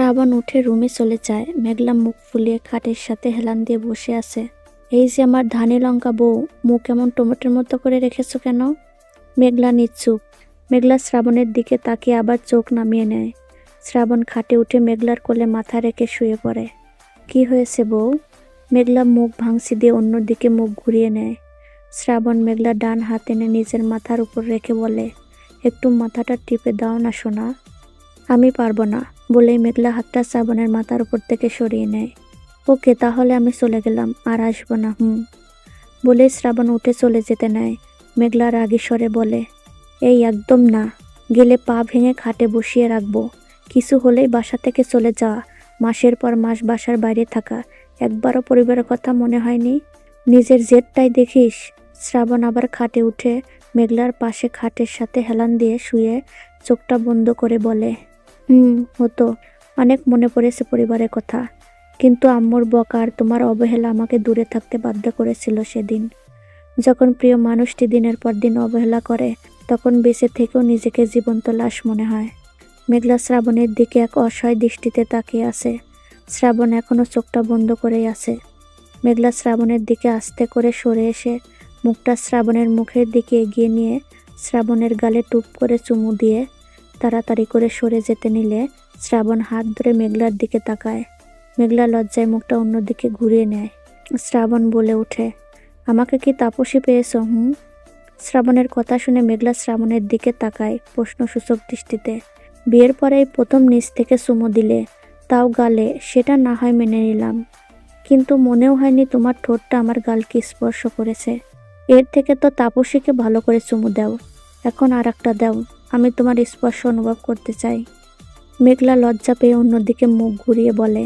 শ্রাবণ উঠে রুমে চলে যায়। মেঘলা মুখ ফুলিয়ে খাটের সাথে হেলান দিয়ে বসে আছে। এই যে আমার ধানি লঙ্কা বউ, মুখ এমন টমেটোর মতো করে রেখেছো কেন? মেঘলা নিশ্চুপ। মেঘলা শ্রাবণের দিকে তাকিয়ে আবার চোখ নামিয়ে নেয়। শ্রাবণ খাটে উঠে মেঘলার কোলে মাথা রেখে শুয়ে পড়ে। কি হয়েছে বউ? মেঘলা মুখ ভাঙসি দিয়ে অন্যদিকে মুখ ঘুরিয়ে নেয়। শ্রাবণ মেঘলা ডান হাত এনে নিজের মাথার উপর রেখে বলে, একটু মাথাটা টিপে দাও না সোনা। আমি পারবো না বলেই মেঘলা হাতটা শ্রাবণের মাথার উপর থেকে সরিয়ে নেয়। ওকে, তাহলে আমি চলে গেলাম, আর আসবো না। বলেই শ্রাবণ উঠে চলে যেতে নেয়। মেঘলা রাগী স্বরে বলে, এই একদম না, গেলে পা ভেঙে খাটে বসিয়ে রাখবো। কিছু হলেই বাসা থেকে চলে যাওয়া, মাসের পর মাস বাসার বাইরে থাকা, একবারও পরিবারের কথা মনে হয়নি? নিজের জেদটাই দেখিস। শ্রাবণ আবার খাটে উঠে মেঘলার পাশে খাটের সাথে হেলান দিয়ে শুয়ে চোখটা বন্ধ করে বলে, হতো, অনেক মনে পড়েছে পরিবারের কথা, কিন্তু আম্মুর বকা আর তোমার অবহেলা আমাকে দূরে থাকতে বাধ্য করেছিল সেদিন। যখন প্রিয় মানুষটি দিনের পর দিন অবহেলা করে, তখন বেঁচে থেকেও নিজেকে জীবন্ত লাশ মনে হয়। মেঘলা শ্রাবণের দিকে এক অসহায় দৃষ্টিতে তাকিয়ে আছে। শ্রাবণ এখনো চোখটা বন্ধ করেই আছে। মেঘলা শ্রাবণের দিকে আস্তে করে সরে এসে মুখটা শ্রাবণের মুখের দিকে এগিয়ে নিয়ে শ্রাবণের গালে টুপ করে চুমু দিয়ে তাড়াতাড়ি করে সরে যেতে নিলে শ্রাবণ হাত ধরে মেঘলার দিকে তাকায়। মেঘলা লজ্জায় মুখটা অন্যদিকে ঘুরিয়ে নেয়। শ্রাবণ বলে ওঠে, আমাকে কি তাপসী পেয়েছ? শ্রাবণের কথা শুনে মেঘলা শ্রাবণের দিকে তাকায় প্রশ্নসূচক দৃষ্টিতে। বিয়ের পরেই প্রথম নিচ থেকে চুমু দিলে, তাও গালে, সেটা না হয় মেনে নিলাম, কিন্তু মনেও হয়নি তোমার ঠোঁটটা আমার গালকে স্পর্শ করেছে। এর থেকে তো তাপসীকে ভালো করে চুমু দাও, এখন আর একটা দাও, আমি তোমার স্পর্শ অনুভব করতে চাই। মেঘলা লজ্জা পেয়ে অন্যদিকে মুখ ঘুরিয়ে বলে,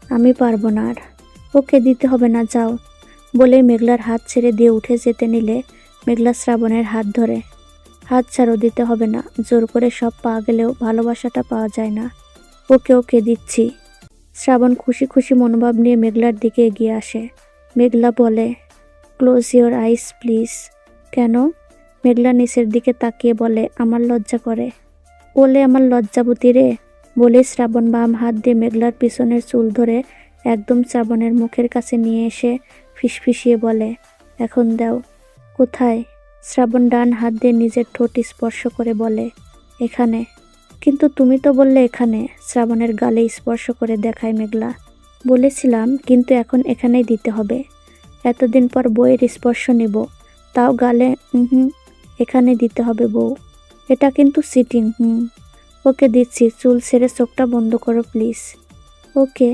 আমি পারবো না আর। ওকে, দিতে হবে না, যাও। বলে মেঘলার হাত ছেড়ে দিয়ে উঠে যেতে নিলে মেঘলা শ্রাবণের হাত ধরে, হাত ছাড়ো, দিতে হবে না, জোর করে সব পাওয়া গেলেও ভালোবাসাটা পাওয়া যায় না। ওকে ওকে, দিচ্ছি। শ্রাবণ খুশি খুশি মনোভাব নিয়ে মেঘলার দিকে এগিয়ে আসে। মেঘলা বলে, ক্লোজ ইওর আইস প্লিজ। কেন? মেঘলা নিচের দিকে তাকিয়ে বলে, আমার লজ্জা করে। বলে, আমার লজ্জাবতী রে। বলে শ্রাবণ বাম হাত দিয়ে মেঘলার পিছনের চুল ধরে একদম শ্রাবণের মুখের কাছে নিয়ে এসে ফিসফিসিয়ে বলে, এখন দাও। কোথায়? শ্রাবণ ডান হাত দিয়ে নিজের ঠোঁট স্পর্শ করে বলে, এখানে। কিন্তু তুমি তো বললে এখানে। শ্রাবণের গালে স্পর্শ করে দেখায় মেঘলা। বলেছিলাম, কিন্তু এখন এখানেই দিতে হবে। এতদিন পর বউয়ের স্পর্শ নিব, তাও গালে? এখানে দিতে হবে বউ। এটা কিন্তু চিটিং। ওকে, দিচ্ছি, চুল ছেড়ে চোখটা বন্ধ করো প্লিজ। ওকে।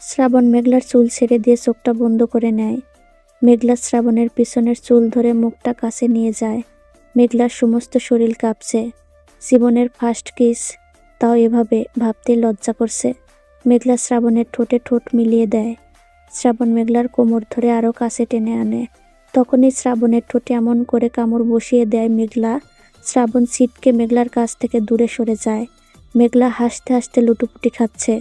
শ্রাবণ মেঘলার চুল ছেড়ে দিয়ে চোখটা বন্ধ করে নেয়। মেঘলা শ্রাবণের পিছনের চুল ধরে মুখটা কাছে নিয়ে যায়। মেঘলার সমস্ত শরীর কাঁপছে। জীবনের ফার্স্ট কিস, তাও এভাবে, ভাবতে লজ্জা করছে। মেঘলা শ্রাবণের ঠোঁটে ঠোঁট মিলিয়ে দেয়। শ্রাবণ মেঘলার কোমর ধরে আরও কাছে টেনে আনে। তখনই শ্রাবণের ঠোঁটে এমন করে কামড় বসিয়ে দেয় মেঘলা, শ্রাবণ ছিটকে মেঘলার কাছ থেকে দূরে সরে যায়। মেঘলা হাসতে হাসতে লুটোপুটি খাচ্ছে।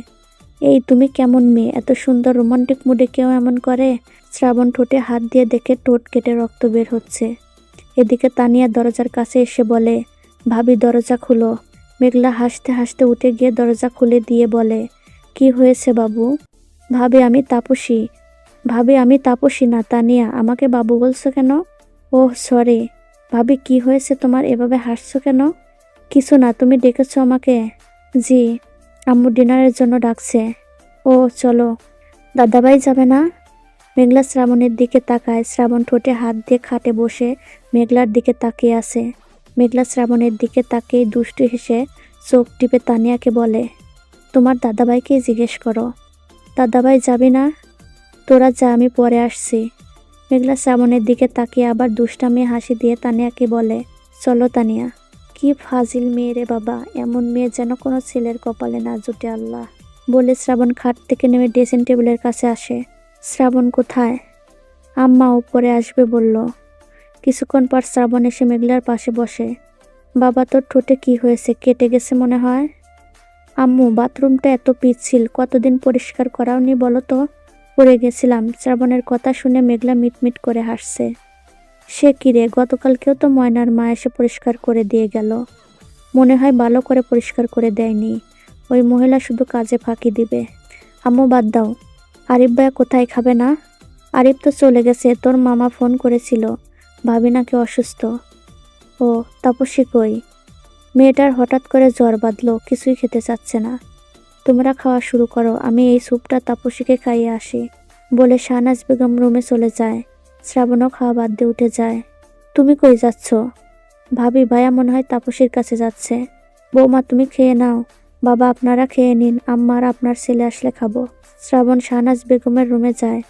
এই তুমি কেমন মেয়ে, এত সুন্দর রোমান্টিক মুডে কেউ এমন করে? শ্রাবণ ঠোঁটে হাত দিয়ে দেখে ঠোঁট কেটে রক্ত বের হচ্ছে। এদিকে তানিয়া দরজার কাছে এসে বলে, ভাবি দরজা খুলো। মেঘলা হাসতে হাসতে উঠে গিয়ে দরজা খুলে দিয়ে বলে, কি হয়েছে বাবু? ভাবি, আমি তাপসী। ভাবি, আমি তাপসী না, তানিয়া। আমাকে বাবু বলছো কেন? Oh sorry. ভাবি, কি হয়েছে তোমার, এভাবে হাসছো কেন? কিছু না, তুমি ডেকেছো আমাকে? জি, আম্মু ডিনারের জন্য ডাকছে। ও চলো। দাদাভাই যাবে না? মেঘলা শ্রাবণের দিকে তাকায়। শ্রাবণ ঠোঁটে হাত দিয়ে খাটে বসে মেঘলার দিকে তাকিয়ে আছে। মেঘলা শ্রাবণের দিকে তাকিয়ে দুষ্টু হেসে চোখ টিপে তানিয়াকে বলে, তোমার দাদাভাইকে জিজ্ঞেস করো। দাদাভাই যাবি না? তোরা যা, আমি পরে আসছি। মেঘলা শ্রাবণের দিকে তাকিয়ে আবার দুষ্টামি হাসি দিয়ে তানিয়াকে বলে, চলো তানিয়া। কি ফাজিল মেয়ে রে বাবা, এমন মেয়ে যেন কোনো ছেলের কপালে না জুটে আল্লাহ। বলে শ্রাবণ খাট থেকে নেমে ড্রেসিং টেবিলের কাছে আসে। শ্রাবণ কোথায়? আম্মা উপরে আসবে বলল। কিছুক্ষণ পর শ্রাবণ এসে মেঘলার পাশে বসে। বাবা, তোর ঠোঁটে কি হয়েছে, কেটে গেছে মনে হয়? আম্মু, বাথরুমটা এত পিচ্ছিল, কতদিন পরিষ্কার করাওনি বলো তো? পড়ে গেছিলাম। শ্রাবণের কথা শুনে মেঘলা মিটমিট করে হাসছে। সে কিরে, গতকালকেও তো ময়নার মা এসে পরিষ্কার করে দিয়ে গেল। মনে হয় ভালো করে পরিষ্কার করে দেয়নি, ওই মহিলা শুধু কাজে ফাঁকি দিবে। আম্মু বাদ দাও। আরিফ ভাইয়া কোথায়, খাবে না? আরিফ তো চলে গেছে, তোর মামা ফোন করেছিল, ভাবি নাকি অসুস্থ। ও, তাপসী কই? মেয়েটার হঠাৎ করে জ্বর বাঁধলো, কিছুই খেতে চাচ্ছে না। তোমরা খাওয়া শুরু করো, আমি এই স্যুপটা তাপসীকে খাইয়ে আসি। বলে শাহনাজ বেগম রুমে চলে যায়। শ্রাবণও খাওয়া বাদ দিয়ে উঠে যায়। তুমি কই যাচ্ছ? ভাবি, ভাইয়া মনে হয় তাপসীর কাছে যাচ্ছে। বৌমা তুমি খেয়ে নাও। বাবা আপনারা খেয়ে নিন, আম্মা আর আপনার ছেলে আসলে খাবো। শ্রাবণ শাহনাজ বেগমের রুমে যায়।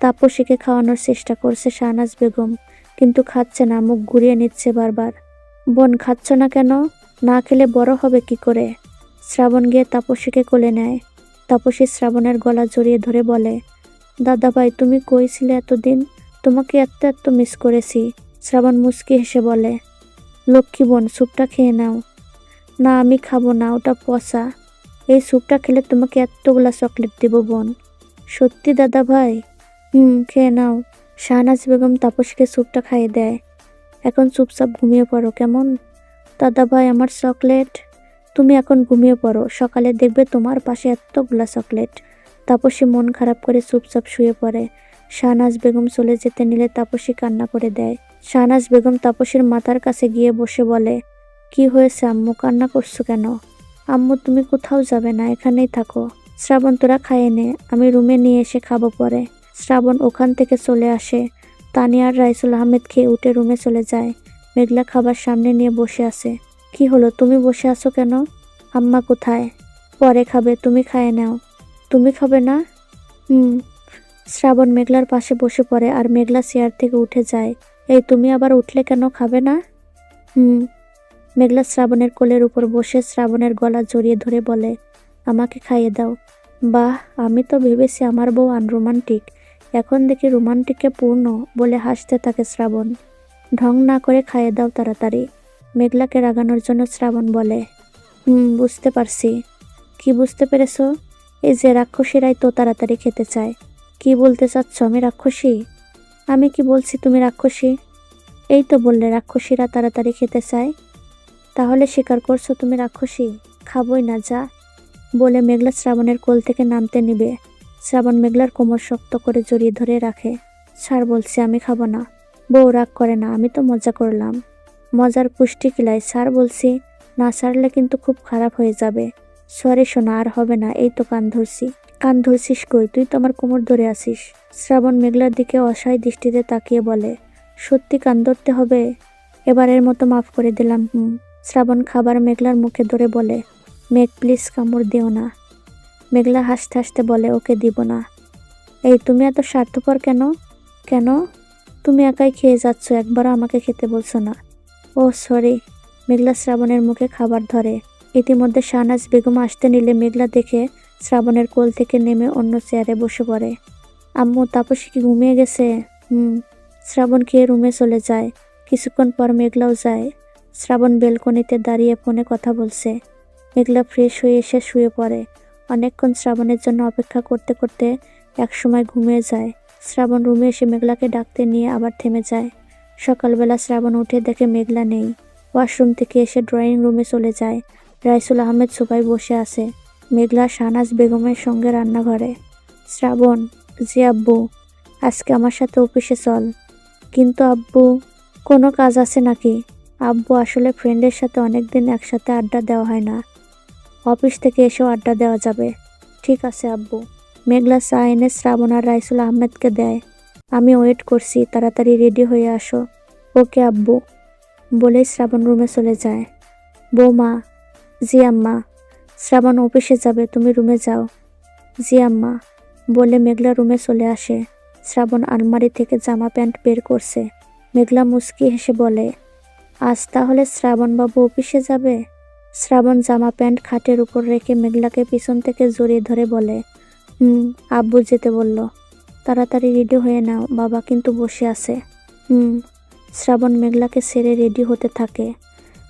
তাপসীকে খাওয়ানোর চেষ্টা করছে শাহনাজ বেগম, কিন্তু খাচ্ছে না, মুখ ঘুরিয়ে নিচ্ছে বারবার। বোন খাচ্ছ না কেন? না খেলে বড় হবে কি করে? শ্রাবণ গিয়ে তাপসীকে কোলে নেয়। তাপসী শ্রাবণের গলা জড়িয়ে ধরে বলে, দাদা ভাই তুমি কই ছিলে এতদিন? তোমাকে এত এত মিস করেছি। শ্রাবণ মুচকি হেসে বলে, লক্ষ্মী বোন স্যুপটা খেয়ে নাও। না আমি খাবো না, ওটা পচা। এই স্যুপটা খেলে তোমাকে এতগুলা চকলেট দিব বোন। সত্যি দাদা ভাই? খেয়ে নাও। শাহনাজ বেগম তাপসীকে স্যুপটা খাইয়ে দেয়। এখন চুপচাপ ঘুমিয়ে পড়ো কেমন? দাদা ভাই আমার চকলেট। তুমি এখন ঘুমিয়ে পড়ো, সকালে দেখবে তোমার পাশে এতগুলা চকলেট। তাপসী মন খারাপ করে চুপচাপ শুয়ে পড়ে। শাহনাজ বেগম চলে যেতে নিলে তাপসী কান্না করে দেয়। শাহনাজ বেগম তাপসীর মাথার কাছে গিয়ে বসে বলে, কি হয়েছে আম্মু, কান্না করছো কেন? আম্মু তুমি কোথাও যাবে না, এখানেই থাকো। শ্রাবণ তোরা খাইয়ে নে, আমি রুমে নিয়ে এসে খাবো পরে। শ্রাবণ ওখান থেকে চলে আসে। তানিয়া আর রাইসুল আহমেদ খেয়ে উঠে রুমে চলে যায়। মেঘলা খাবার সামনে নিয়ে বসে আছে। কি হলো, তুমি বসে আছো কেন? আম্মা কোথায়? পরে খাবে, তুমি খাইয়ে নাও। তুমি খাবে না? শ্রাবণ মেঘলার পাশে বসে পড়ে আর মেঘলা চেয়ার থেকে উঠে যায়। এই তুমি আবার উঠলে কেন, খাবে না? মেঘলা শ্রাবণের কোলের উপর বসে শ্রাবণের গলা জড়িয়ে ধরে বলে, আমাকে খাইয়ে দাও। বাহ, আমি তো ভেবেছি আমার বউ আনরোমান্টিক, এখন দেখি রোমান্টিকে পূর্ণ। বলে হাসতে থাকে শ্রাবণ। ঢং না করে খাইয়ে দাও তাড়াতাড়ি। মেঘলাকে রাগানোর জন্য শ্রাবণ বলে, বুঝতে পারছি। কি বুঝতে পেরেছো? এই যে রাক্ষসীরাই তো তাড়াতাড়ি খেতে চায়। কি বলতে চাচ্ছ, আমি রাক্ষসী? আমি কি বলছি তুমি রাক্ষসী? এই তো বললে রাক্ষসীরা তাড়াতাড়ি খেতে চায়। তাহলে স্বীকার করছো তুমি রাক্ষসী? খাবই না, যা। বলে মেঘলা শ্রাবণের কোল থেকে নামতে নিবে। শ্রাবণ মেঘলার কোমর শক্ত করে জড়িয়ে ধরে রাখে। ছাড় বলছি, আমি খাবো না। বউ রাগ করে না, আমি তো মজা করলাম। মজার পুষ্টি কিলাই, ছাড় বলছি। না ছাড়লে কিন্তু খুব খারাপ হয়ে যাবে। সরি সোনা, আর হবে না, এই তো কান ধরছি। কান ধরছিস কই, তুই তো আমার কোমর ধরে আসিস। শ্রাবণ মেঘলার দিকে অসহায় দৃষ্টিতে তাকিয়ে বলে, সত্যি কান ধরতে হবে? এবারের মতো মাফ করে দিলাম। শ্রাবণ খাবার মেঘলার মুখে ধরে বলে, মেঘ প্লিজ কামড় দিও না। মেঘলা হাসতে হাসতে বলে, ওকে দিব না। এই তুমি এত স্বার্থপর কেন? কেন? তুমি একাই খেয়ে যাচ্ছ, একবারও আমাকে খেতে বলছো না। ও সরি। মেঘলা শ্রাবণের মুখে খাবার ধরে। ইতিমধ্যে শাহনাজ বেগম আসতে নিলে মেঘলা দেখে শ্রাবণের কোল থেকে নেমে অন্য চেয়ারে বসে পড়ে। আম্মু তাপসী কি ঘুমিয়ে গেছে? শ্রাবণ খেয়ে রুমে চলে যায়। কিছুক্ষণ পর মেঘলাও যায়। শ্রাবণ বেলকনিতে দাঁড়িয়ে ফোনে কথা বলছে। মেঘলা ফ্রেশ হয়ে এসে শুয়ে পড়ে। অনেকক্ষণ শ্রাবণের জন্য অপেক্ষা করতে করতে একসময় ঘুমিয়ে যায়। শ্রাবণ রুমে এসে মেঘলাকে ডাকতে নিয়ে আবার থেমে যায়। সকালবেলা শ্রাবণ উঠে দেখে মেঘলা নেই। ওয়াশরুম থেকে এসে ড্রয়িং রুমে চলে যায়। রাইসুল আহমেদ সোফায় বসে আছে। মেঘলা শাহনাজ বেগমের সঙ্গে রান্নাঘরে। শ্রাবণ, জি আব্বু, আজকে আমার সাথে অফিসে চল। কিন্তু আব্বু, কোনো কাজ আছে নাকি? আব্বু আসলে ফ্রেন্ডের সাথে অনেকদিন একসাথে আড্ডা দেওয়া হয় না, অফিস থেকে এসেও আড্ডা দেওয়া যাবে। ঠিক আছে আব্বু। মেঘলা চা এনে শ্রাবণ আর রাইসুল আহমেদকে দেয়। আমি ওয়েট করছি, তাড়াতাড়ি রেডি হয়ে আসো। ওকে আব্বু। বলেই শ্রাবণ রুমে চলে যায়। বৌমা, জি আম্মা। শ্রাবণ অফিসে যাবে, তুমি রুমে যাও। জি আম্মা। বলে মেঘলা রুমে চলে আসে। শ্রাবণ আলমারি থেকে জামা প্যান্ট বের করছে। মেঘলা মুচকি হেসে বলে, আজ তাহলে শ্রাবণবাবু অফিসে যাবে? শ্রাবণ জামা প্যান্ট খাটের উপর রেখে মেঘলাকে পিছন থেকে জড়িয়ে ধরে বলে, আব্বু যেতে বলল। তাড়াতাড়ি রেডি হয়ে নাও, বাবা কিন্তু বসে আছে। শ্রাবণ মেঘলাকে ছেড়ে রেডি হতে থাকে।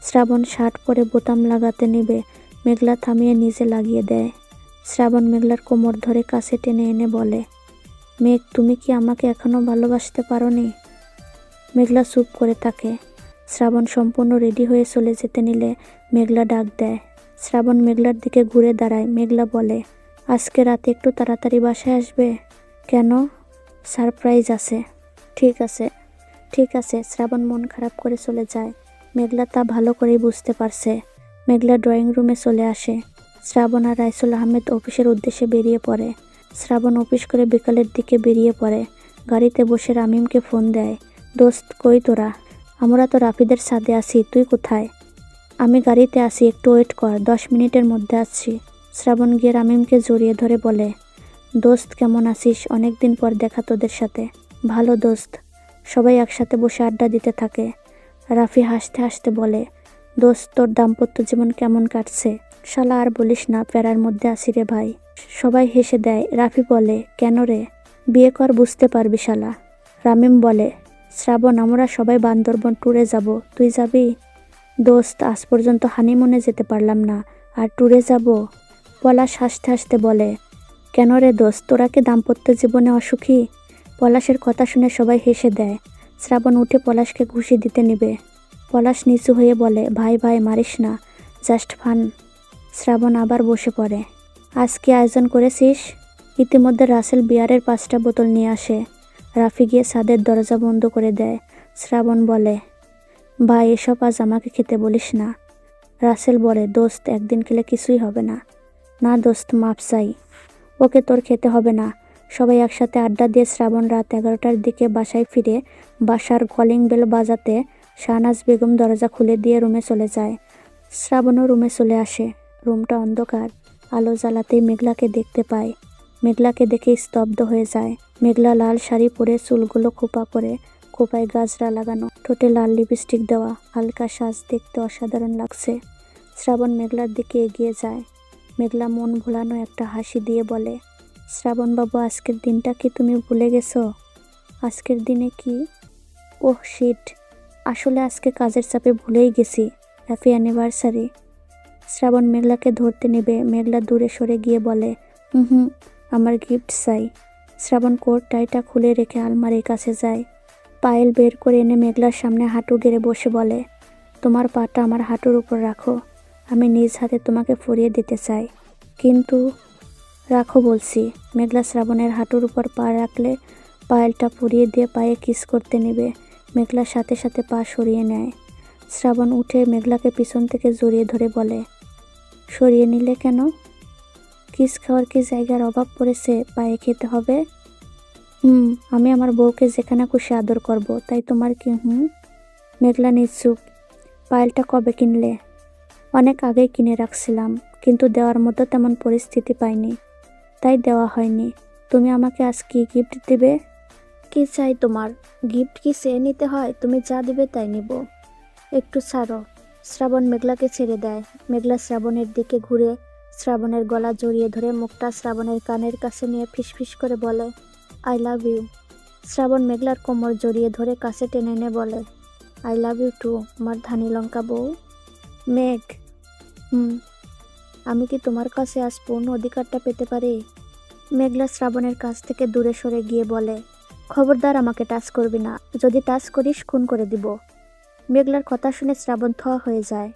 শ্রাবণ শার্ট পরে বোতাম লাগাতে নেবে, মেঘলা থামিয়ে নিজে লাগিয়ে দেয়। শ্রাবণ মেঘলার কোমর ধরে কাছে টেনে এনে বলে, মেঘ তুমি কি আমাকে এখনো ভালোবাসতে পারোনি? মেঘলা চুপ করে থাকে। শ্রাবণ সম্পূর্ণ রেডি হয়ে চলে যেতে নিলে মেঘলা ডাক দেয়, শ্রাবণ মেঘলার দিকে ঘুরে দাঁড়ায়। মেঘলা বলে, আজকে রাতে একটু তাড়াতাড়ি বাসায় আসবে? কেন? সারপ্রাইজ আছে। ঠিক আছে, ঠিক আছে। শ্রাবণ মন খারাপ করে চলে যায়। মেঘলা তা ভালো করেই বুঝতে পারছে। মেঘলা ড্রয়িং রুমে চলে আসে। শ্রাবণ আর রাইসুল আহমেদ অফিসের উদ্দেশ্যে বেরিয়ে পড়ে। শ্রাবণ অফিস করে বিকালের দিকে বেরিয়ে পড়ে। গাড়িতে বসে রামিমকে ফোন দেয়। দোস্ত, কই তোরা? আমরা তো রাফিদের ছাদে আছি, তুই কোথায়? আমি গাড়িতে আছি, একটু ওয়েট কর, 10 মিনিটের মধ্যে আসছি। শ্রাবণ গিয়ে রামিমকে জড়িয়ে ধরে বলে, দোস্ত কেমন আছিস? অনেক দিন পর দেখা তোদের সাথে। ভালো দোস্ত। সবাই একসাথে বসে আড্ডা দিতে থাকে। রাফি হাসতে হাসতে বলে, দোস্ত তোর দাম্পত্য জীবন কেমন কাটছে? শালা আর বলিস না, প্যারার মধ্যে আছি রে ভাই। সবাই হেসে দেয়। রাফি বলে, কেন রে? বিয়ে কর, বুঝতে পারবি শালা। রামিম বলে, শ্রাবণ আমরা সবাই বান্দরবন ট্যুরে যাব, তুই যাবি? দোস্ত আজ পর্যন্ত হানিমুনে যেতে পারলাম না, আর ট্যুরে যাব? পলাশ হাসতে হাসতে বলে, কেন রে দোস্ত, তোরা কি দাম্পত্য জীবনে অসুখী? পলাশের কথা শুনে সবাই হেসে দেয়। শ্রাবণ উঠে পলাশকে ঘুষি দিতে নিবে। পলাশ নিচু হয়ে বলে, ভাই ভাই মারিস না, জাস্ট ফান। শ্রাবণ আবার বসে পড়ে। আজ কি আয়োজন করেছিস? ইতিমধ্যে রাসেল বিয়ারের 5টা বোতল নিয়ে আসে। রাফি গিয়ে ছাদের দরজা বন্ধ করে দেয়। শ্রাবণ বলে, ভাই এসব আজ আমাকে খেতে বলিস না। রাসেল বলে, দোস্ত একদিন খেলে কিছুই হবে না। না দোস্ত, মাপ চাই। ওকে, তোর খেতে হবে না। সবাই একসাথে আড্ডা দিয়ে শ্রাবণ রাত 11টার দিকে বাসায় ফিরে বাসার কলিং বেল বাজাতে শাহনাজ বেগম দরজা খুলে দিয়ে রুমে চলে যায়। শ্রাবণও রুমে চলে আসে। রুমটা অন্ধকার। আলো জ্বালাতেই মেঘলাকে দেখতে পায়। মেঘলাকে দেখে স্তব্ধ হয়ে যায়। মেঘলা লাল শাড়ি পরে, চুলগুলো খোপা করে, খোপায় গাজরা লাগানো, ঠোঁটে লাল লিপস্টিক দেওয়া, হালকা সাজ, দেখতে অসাধারণ লাগছে। শ্রাবণ মেঘলার দিকে এগিয়ে যায়। মেঘলা মন ভোলানো একটা হাসি দিয়ে বলে, শ্রাবণ বাবু, আজকের দিনটা কি তুমি ভুলে গেছো? আজকের দিনে কি? ওহ শিট, আসলে আজকে কাজের চাপে ভুলেই গেছি। Happy anniversary. শ্রাবণ মেঘলাকে ধরতে নেবে। মেঘলা দূরে সরে গিয়ে বলে, হুম, আমার গিফট চাই। শ্রাবণ কোট টাইটা খুলে রেখে আলমারির কাছে যায়। পায়েল বের করে এনে মেঘলার সামনে হাঁটু গেড়ে বসে বলে, তোমার পাটা আমার হাঁটুর উপর রাখো, আমি নিজ হাতে তোমাকে পরিয়ে দিতে চাই। কিন্তু রাখো বলছি। মেঘলা শ্রাবণের হাঁটুর উপর পা রাখলে পায়েলটা পরিয়ে দিয়ে পায়ে কিস করতে নেবে। মেঘলার সাথে সাথে পা সরিয়ে নেয়। শ্রাবণ উঠে মেঘলাকে পিছন থেকে জড়িয়ে ধরে বলে, সরিয়ে নিলে কেন? কিস খাওয়ার কি জায়গার অভাব পড়েছে? পায়ে খেতে হবে? আমি আমার বউকে যেখানে খুশি আদর করব, তাই তোমার কি? মেঘলা নিশ্চুপ। পায়েলটা কবে কিনলে? অনেক আগেই কিনে রাখছিলাম, কিন্তু দেওয়ার মতো তেমন পরিস্থিতি পাইনি, তাই দেওয়া হয়নি। তুমি আমাকে আজ কি গিফট দেবে? কি চাই তোমার? গিফট কি চেয়ে নিতে হয়? তুমি যা দেবে তাই নিব। একটু ছাড়ো। শ্রাবণ মেঘলাকে ছেড়ে দেয়। মেঘলা শ্রাবণের দিকে ঘুরে শ্রাবণের গলা জড়িয়ে ধরে মুখটা শ্রাবণের কানের কাছে নিয়ে ফিসফিস করে বলে, আই লাভ ইউ। শ্রাবণ মেঘলার কোমর জড়িয়ে ধরে কাছে টেনে এনে বলে, আই লাভ ইউ টু, আমার ধানি লঙ্কা বউ। মেঘ, আমি কি তোমার কাছে আজ পূর্ণ অধিকারটা পেতে পারি? মেঘলা শ্রাবণের কাছ থেকে দূরে সরে গিয়ে বলে, খবরদার আমাকে টাচ করবি না, যদি টাচ করিস খুন করে দিব। মেঘলার কথা শুনে শ্রাবণ থ হয়ে যায়।